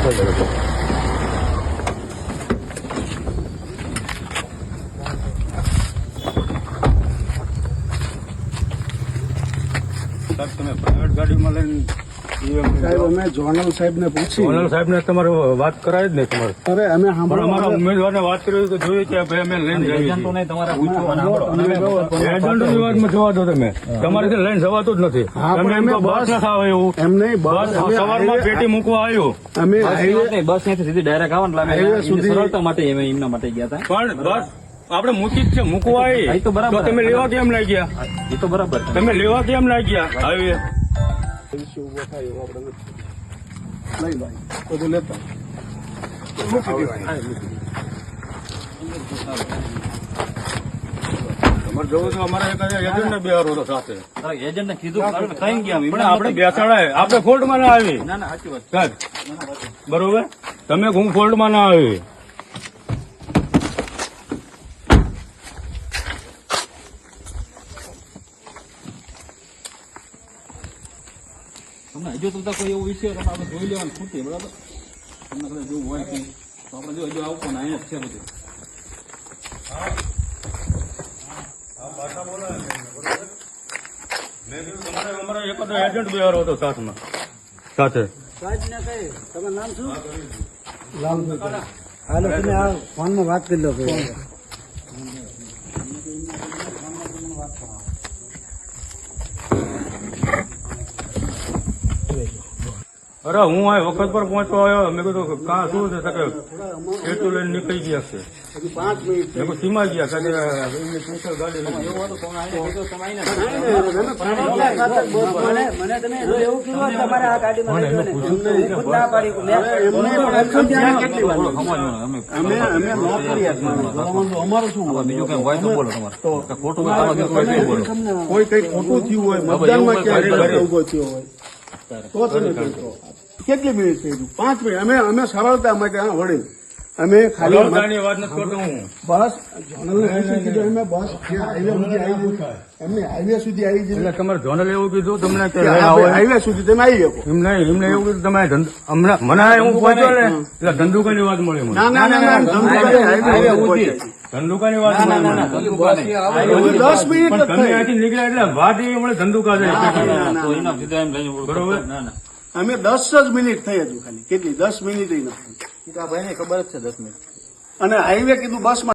તમે પ્રાઇવેટ ગાડીમાં લઈને સાહેબ અમે જોનલ સાહેબ ને પૂછી, સોનલ સાહેબ ને તમારે વાત કરાય જ નહીં તમારે. અરે અમે પણ અમારા ઉમેદવારને વાત કરી તો જોઈએ કે ભાઈ અમે લઈને જઈએ છીએ. એજન્ટોની વાતમાં જવા દો તમે, તમારે લઈને જવાતું જ નથી. તમે એમ બસ ના આવે એવું એમ નહીં, બસ સવારમાં પેટી મૂકવા આવ્યું અમે બસ ત્યાંથી સીધી ડાયરેક્ટ આવે સરળતા માટે એમના માટે ગયા હતા. પણ બસ આપણે મૂકી જ છે, મૂકવા આવી તો બરાબર. તો તમે લેવા કેમ લઈ ગયા? એ તો બરાબર. તમે લેવા કેમ લઈ ગયા? આવી ઉભો થાય એવો આપણે લઈ ભાઈ બધું લેતા તમારે જવું તો અમારે એજન્ટ ને બેહારો હતો સાથે. એજન્ટ ને કીધું કઈ ગયા પણ આપણે બેસાડાય, આપણે ફોલ્ટમાં ના આવી. ના ના સાચી વાત. સાહેબ બરોબર, તમે હું ફોલ્ટમાં ના આવી. તમને હજુ તો કોઈ એવો વિષય આપણે જોઈ લેવાનું ખૂટે બરાબર. તમને કદાચ જેવું હોય કે તો આપણે જો હજુ આવું પણ અહીંયા જ છે બધું. અમારા એક એજન્ટ બેહારો હતો સાથમાં સાથે. તમારું નામ શું? લાલભાઈ. હાલો તમે આ ફોનમાં વાત કરી લો. અરે હું આ વખત પર પહોંચવા આવ્યો, મેં કીધું કાં શું છે કે એટલું લઈને નીકળી ગયા છે. 5 મિનિટ મેં કીધું સીમા ગયા કે એમની સ્પેશિયલ ગાડી લઈને. એવું હતું તો તમે મને તમે જો એવું કીધું તમારે આ ગાડીમાં લઈ જાઓ ને, હું ના પાડી અમે નોકરી અમારું શું બીજું કઈ હોય તો બોલો તમારે ખોટું કોઈ કઈ ખોટું થયું હોય, મતદાનમાં ક્યાંય ઉભો થયો હોય તો તમે કરશો. કેટલી મિનિટ થઈ ગયું? 5 મિનિટ. અમે સરળતા માટે વડીલ અમે ખાલી સરળતાની વાત નથી કરતો હું. બસ જોનલને પૂછી કીધું અમે બસ હાઈવે સુધી આવી એમને હાઈવે સુધી આવી એટલે જઈએ. તમારે જોનલ એવું કીધું તમને કે લઈને આવો એમ? હાઈવે સુધી તમે આવી શકો. એમ નહીં, એમને એવું કીધું તમે હમણાં મને હું પહોંચ્યો ને એટલે ધંધુકાની વાત મળી મને. ના ના ના ના હાઈવે સુધી. ધંધુકાની વાત મળી મને. 10 મિનિટ પણ જ તમે થઈ. અહીંથી નીકળ્યા એટલે વાત એવી મળે ધંધુકા જાય. બરોબર, અમે 10 જ મિનિટ થઈ હતું ખાલી. કેટલી? 10 મિનિટ નથી. ભાઈ ને ખબર જ છે 10 મિનિટ. અને હાઈવે કીધું બસમાં